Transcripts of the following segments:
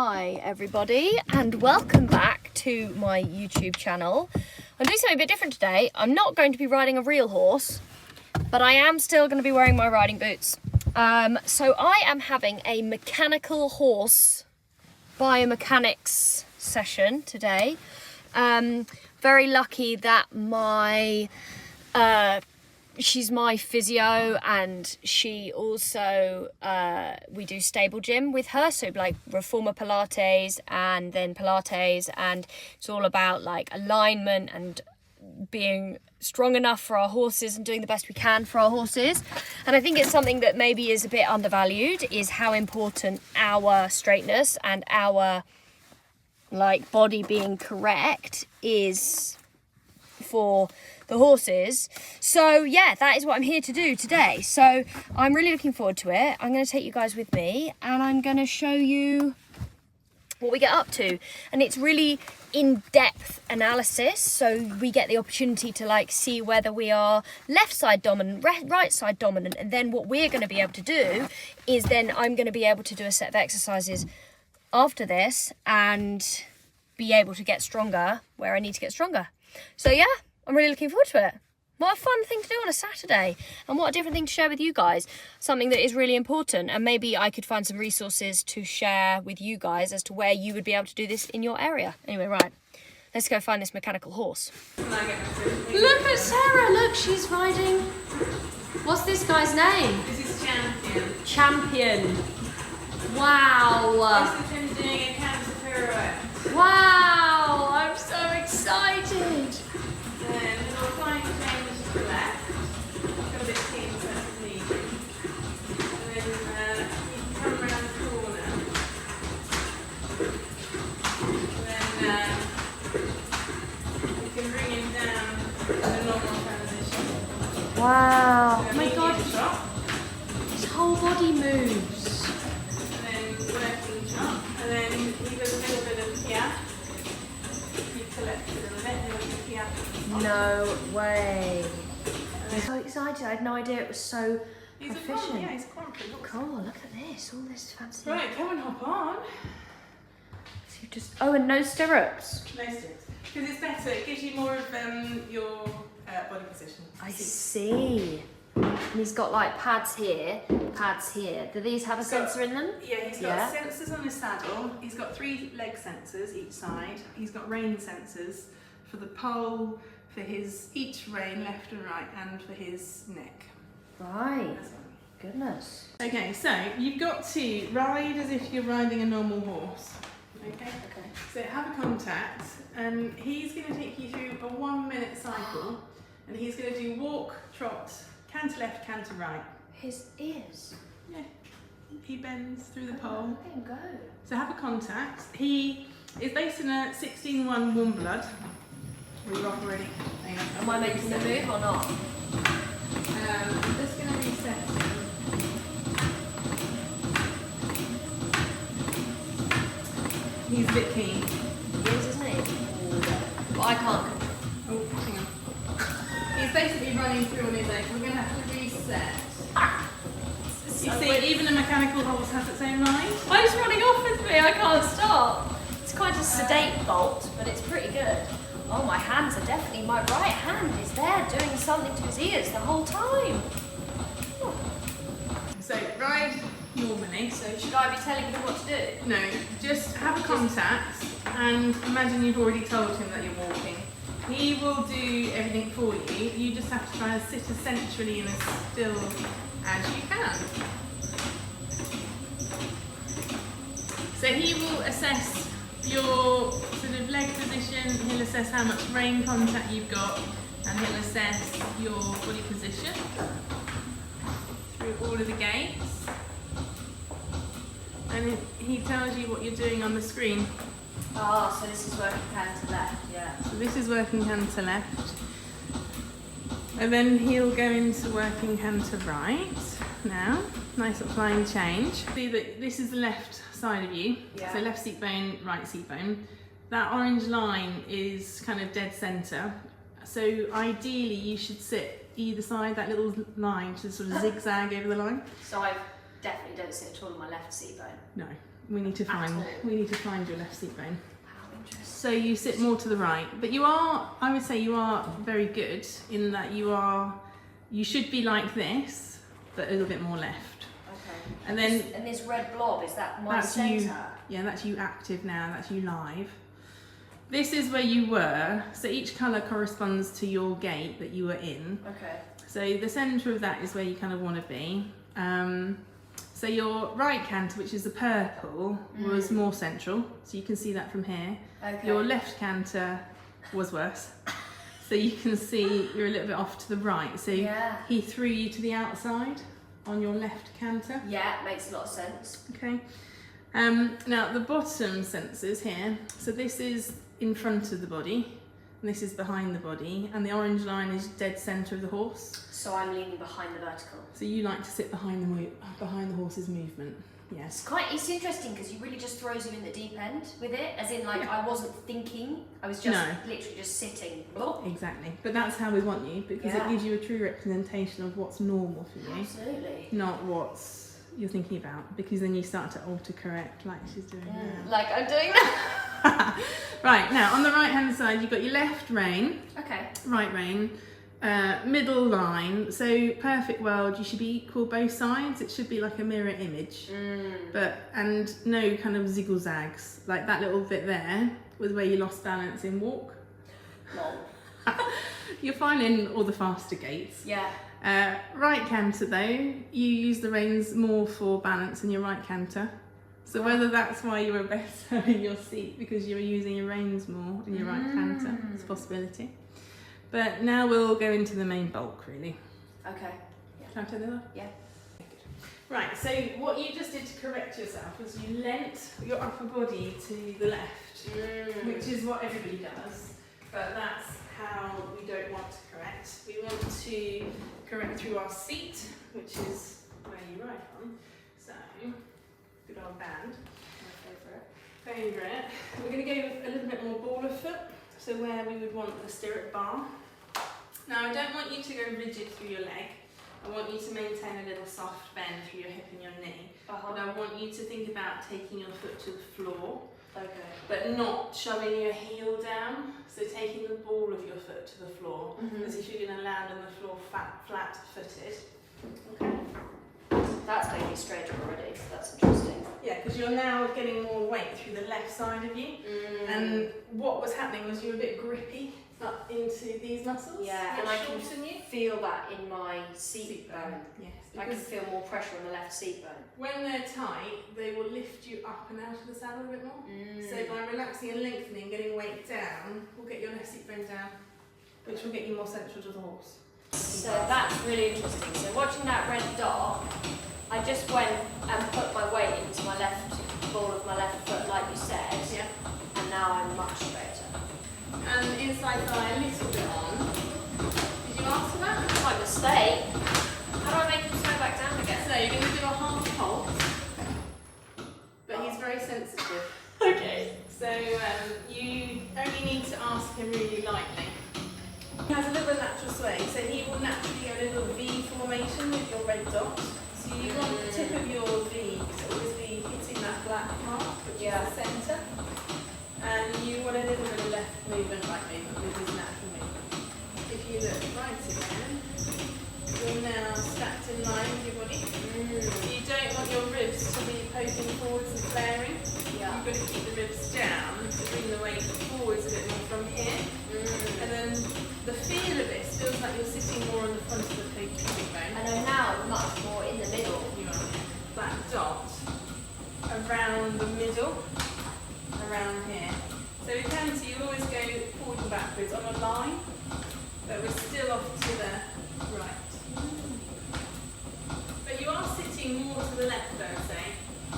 Hi everybody and welcome back to my YouTube channel. I'm doing something a bit different today. I'm not going to be riding a real horse, but I am still going to be wearing my riding boots. So I am having a mechanical horse biomechanics session today. Very lucky that she's my physio, and she also we do stable gym with her, so like reformer Pilates and then Pilates, and it's all about like alignment and being strong enough for our horses and doing the best we can for our horses. And I think it's something that maybe is a bit undervalued, is how important our straightness and our like body being correct is for the horses. So yeah, that is what I'm here to do today. So I'm really looking forward to it. I'm going to take you guys with me and I'm going to show you what we get up to. And it's really in-depth analysis, so we get the opportunity to like see whether we are left side dominant, right side dominant, and then what we're going to be able to do is then I'm going to be able to do a set of exercises after this and be able to get stronger where I need to get stronger. So yeah, I'm really looking forward to it. What a fun thing to do on a Saturday, and what a different thing to share with you guys. Something that is really important, and maybe I could find some resources to share with you guys as to where you would be able to do this in your area. Anyway, right, let's go find this mechanical horse. Look at Sarah, look, she's riding. What's this guy's name? This is Champion. Champion. Wow. This is him doing a canter pirouette. Wow, I'm so excited. Then little flying change to the left. Got a bit keen, so that's needed. And then you can come around the corner. And then you can bring him down in a normal transition. Wow. So Oh my God. drop, His whole body moves. and then working drop. And then he does a little bit of piaffe. You collect it a little bit, and then you piaffe. No way. I'm so excited. I had no idea it was so He's a proficient. frog, yeah, he's quite good. Cool, look at this. All this fancy. Right, come and hop on. So you just... Oh, and no stirrups. No sticks. Because it's better, it gives you more of your body position. I see. And he's got like pads here, pads here. Do these have a sensor in them? Yeah, he's got sensors on his saddle. He's got 3 leg sensors each side. He's got rein sensors for the pole, for his each rein, left and right, and for his neck. Right. Goodness. Okay, so you've got to ride as if you're riding a normal horse. Okay? Okay. So have a contact, and he's going to take you through a 1-minute cycle, and he's going to do walk, trot, canter left, canter right. His ears. Yeah, he bends through the pole. Let him go. So have a contact. He is based in a 16-1 warm blood. Were you off already? Hang on. Am I making the move or not? I'm just going to reset him. He's a bit keen. He is, isn't he? But I can't. Oh, hang on. He's basically running through on his own. We're going to have to reset. You see, even a mechanical horse has its own line. Oh, he's running off with me, I can't stop. It's quite a sedate bolt, but it's pretty good. Oh, my hands are definitely, my right hand is there doing something to his ears the whole time. Oh. So ride normally. So should I be telling him what to do? No, just have a contact and imagine you've already told him that you're walking. He will do everything for you. You just have to try and sit as centrally and as still as you can. So he will assess your sort of leg position, he'll assess how much rein contact you've got, and he'll assess your body position through all of the gates. And he tells you what you're doing on the screen. Ah, so this is working hand to left, yeah. So this is working hand to left. And then he'll go into working hand to right now. Nice flying change. See that this is the left side of you. Yeah. So left seat bone, right seat bone. That orange line is kind of dead center. So ideally you should sit either side, that little line should sort of zigzag over the line. So I definitely don't sit at all on my left seat bone. No. We need to find your left seat bone. How interesting. So you sit more to the right, but I would say you are very good in that you should be like this, but a little bit more left. Okay. And then And this red blob, is that my that's centre? you. Yeah, that's you active now. That's you live. This is where you were. So each colour corresponds to your gate that you were in. Okay. So the centre of that is where you kind of want to be. So your right canter, which is the purple, was more central. So you can see that from here. Okay. Your left canter was worse. So you can see you're a little bit off to the right. So he threw you to the outside on your left canter. Yeah, makes a lot of sense. Okay. Now the bottom sensors here. So this is in front of the body, and this is behind the body, and the orange line is dead centre of the horse. So I'm leaning behind the vertical. So you like to sit behind the horse's movement. Yes. It's interesting because you really just throws you in the deep end with it, as in like I wasn't thinking, I was just literally just sitting. Exactly. But that's how we want you, because it gives you a true representation of what's normal for you. Absolutely. Not what's you're thinking about, because then you start to autocorrect like she's doing now. Like I'm doing now. Right, now on the right hand side you've got your left rein. Okay. Right rein. Middle line, so perfect world, you should be equal both sides. It should be like a mirror image, and no kind of ziggle zags, like that little bit there was where you lost balance in walk. Lol. You're fine in all the faster gates. Yeah. Right canter though, you use the reins more for balance in your right canter. So whether that's why you were better in your seat because you were using your reins more in your right canter, it's a possibility. But now we'll go into the main bulk, really. Okay. Can I turn it off? Yeah. Right, so what you just did to correct yourself was you leant your upper body to the left, which is what everybody does, but that's how we don't want to correct. We want to correct through our seat, which is where you ride on. So, good old band. My favourite. We're going to go a little bit more ball of foot, so where we would want the stirrup bar. Now I don't want you to go rigid through your leg. I want you to maintain a little soft bend through your hip and your knee. But I want you to think about taking your foot to the floor. Okay. But not shoving your heel down. So taking the ball of your foot to the floor, as if you're going to land on the floor flat-footed. Okay. That's making me straighter already, so that's interesting. Yeah, because you're now getting more weight through the left side of you. And what was happening was you were a bit grippy up into these muscles. Yeah, and I can feel that in my seat bone. Yes. I can feel more pressure on the left seat bone. When they're tight, they will lift you up and out of the saddle a bit more. So by relaxing and lengthening, getting weight down, we'll get your left seat bone down, which will get you more central to the horse. So that's really interesting. So watching that red dot, I just went and put my weight into my left ball of my left foot, like you said. Yeah. And now I'm much straighter. And inside thigh a little bit on. Did you ask for that? That's my mistake. How do I make him slow back down again? So you're going to do a half pulse, but he's very sensitive. Okay. So you only need to ask him really lightly. He has a little natural sway, so he will naturally go a little V formation with your red dot. So you want the tip of your V to always be hitting that black mark, which is the centre. And you want a little bit of left movement, right movement with his natural movement. If you look right again, you're now stacked in line with your body. You don't want your ribs to be poking forwards and flaring. Yeah. You've got to keep the ribs down to bring the weight forwards a bit more from here. And then the feel of this feels like you're sitting more on the front of the pubic bone. And I'm now much more in the middle. You are. That dot around the middle, around here. So we can see you always go forward and backwards on a line, but we're still off to the right. But you are sitting more to the left, I would say.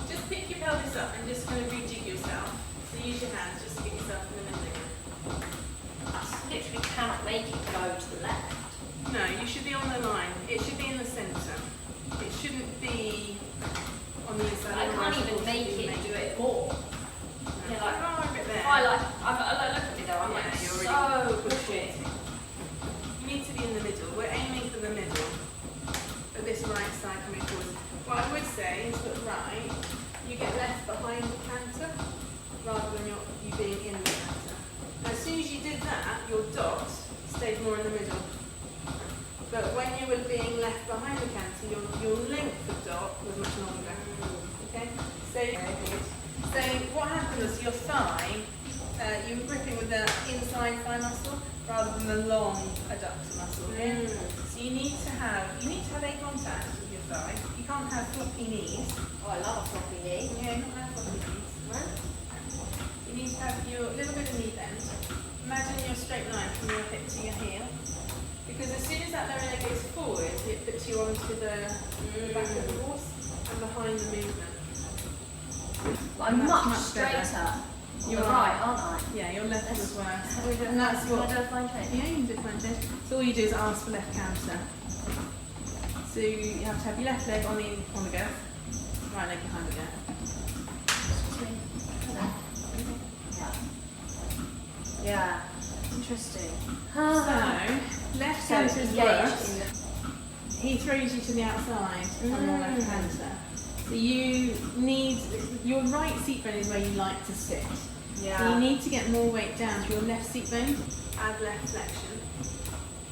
Just pick your pelvis up and just kind of rejig yourself. So use your hands just to get yourself in the middle again. I literally cannot make it go to the left. No, you should be on the line. It should be in the centre. It shouldn't be on the inside. I can't even make it do it more. being in the canter. Now, as soon as you did that, your dot stayed more in the middle. But when you were being left behind the canter, your length of dot was much longer. Okay? So what happened was your thigh, you were gripping with the inside thigh muscle rather than the long adductor muscle here. So you need to have eye contact with your thigh. You can't have floppy knees. Oh, I love a floppy knee. Yeah, not have floppy knees. Right? So you need to have your little bit of knee bend. Imagine your straight line from your hip to your heel. Because as soon as that lower leg goes forward, it puts you onto the back of the horse and behind the movement. I'm much straighter. You're right, aren't I? Yeah, your left was worse. And that's what. Can I do a fine change? Yeah, you can do a fine change. So all you do is ask for left counter. So you have to have your left leg on the girth, right leg behind the girth. Yeah. Interesting. So left counter is worse. He throws you to the outside on your left counter. So you need, your right seat bone is where you like to sit. Yeah. So you need to get more weight down to your left seat bone. Add left flexion.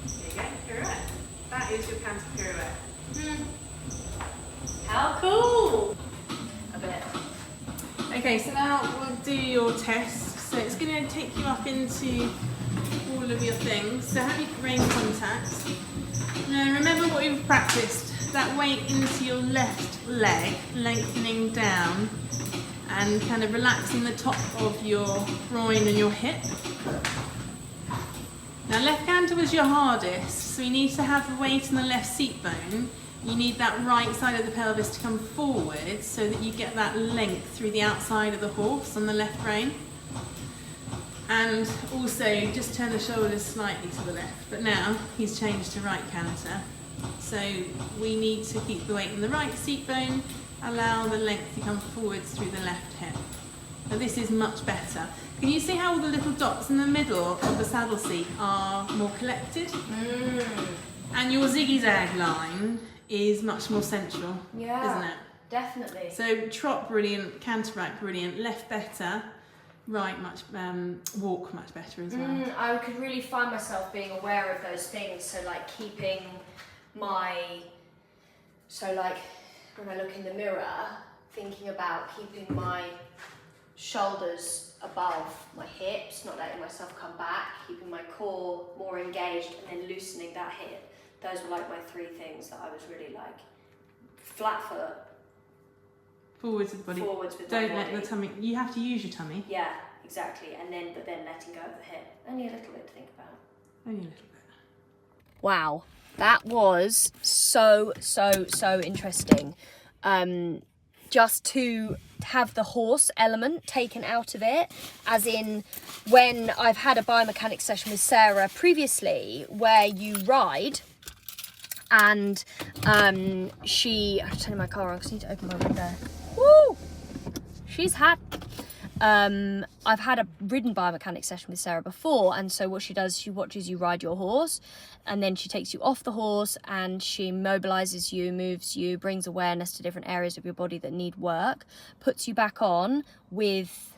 There you go, pirouette. That is your canter pirouette. How cool! A bit. Okay, so now we'll do your test. So it's going to take you up into all of your things. So have your rein contact. Now remember what we've practiced. That weight into your left leg, lengthening down and kind of relaxing the top of your groin and your hip. Now left canter was your hardest, so you need to have the weight in the left seat bone. You need that right side of the pelvis to come forward so that you get that length through the outside of the horse on the left rein. And also just turn the shoulders slightly to the left, but now he's changed to right canter. So we need to keep the weight in the right seat bone, allow the length to come forwards through the left hip. Now this is much better. Can you see how all the little dots in the middle of the saddle seat are more collected? And your zigzag line is much more central, isn't it? Definitely. So trot brilliant, canter right brilliant, left better, right much, walk much better as well. I could really find myself being aware of those things. So like keeping like when I look in the mirror, thinking about keeping my shoulders above my hips, not letting myself come back, keeping my core more engaged and then loosening that hip. Those were like my three things that I was really like flat foot. Forwards with the body. Forwards with Don't my let body. the tummy, you have to use your tummy. Yeah, exactly. But then letting go of the hip. Only a little bit to think about. Only a little bit. Wow, that was so interesting. Just to have the horse element taken out of it, as in when I've had a biomechanics session with Sarah previously where you ride and I'm turning my car on because I need to open my window. Woo! She's hot. I've had a ridden biomechanics session with Sarah before, and so what she does, she watches you ride your horse and then she takes you off the horse and she mobilizes you, moves you, brings awareness to different areas of your body that need work, puts you back on with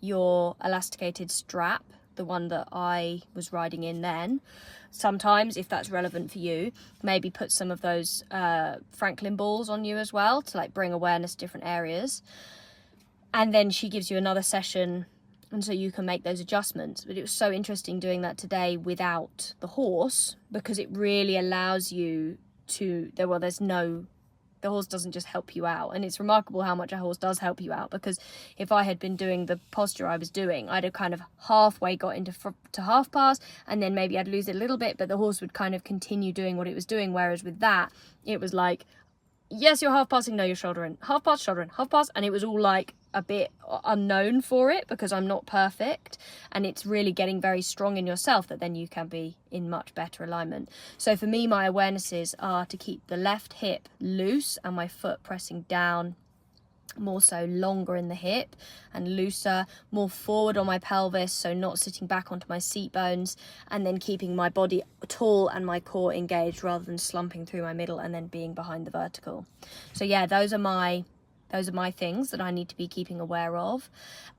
your elasticated strap, the one that I was riding in then. Sometimes, if that's relevant for you, maybe put some of those Franklin balls on you as well to like bring awareness to different areas. And then she gives you another session, and so you can make those adjustments. But it was so interesting doing that today without the horse, because it really allows you to, the horse doesn't just help you out. And it's remarkable how much a horse does help you out, because if I had been doing the posture I was doing, I'd have kind of halfway got into to half pass, and then maybe I'd lose it a little bit, but the horse would kind of continue doing what it was doing. Whereas with that, it was like, yes, you're half passing, no, you're shoulder in, half pass, shoulder in, half pass. And it was all like a bit unknown for it because I'm not perfect, and it's really getting very strong in yourself that then you can be in much better alignment. So for me, my awarenesses are to keep the left hip loose and my foot pressing down, more so longer in the hip and looser, more forward on my pelvis, so not sitting back onto my seat bones, and then keeping my body tall and my core engaged rather than slumping through my middle and then being behind the vertical. So yeah, those are my things that I need to be keeping aware of.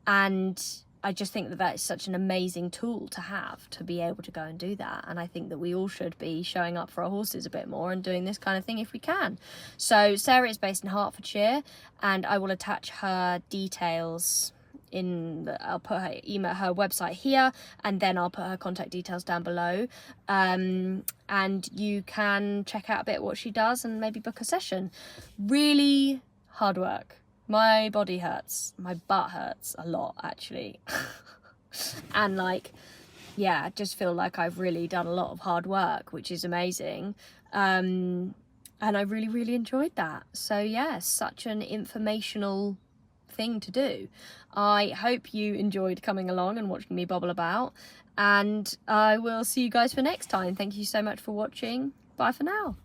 And I just think that that's such an amazing tool to have, to be able to go and do that. And I think that we all should be showing up for our horses a bit more and doing this kind of thing if we can. So Sarah is based in Hertfordshire, and I will attach her details I'll put her email, her website here, and then I'll put her contact details down below. And you can check out a bit what she does and maybe book a session. Really hard work. My body hurts. My butt hurts a lot, actually. And like, yeah, I just feel like I've really done a lot of hard work, which is amazing. And I really, really enjoyed that. So yeah, such an informational thing to do. I hope you enjoyed coming along and watching me bobble about. And I will see you guys for next time. Thank you so much for watching. Bye for now.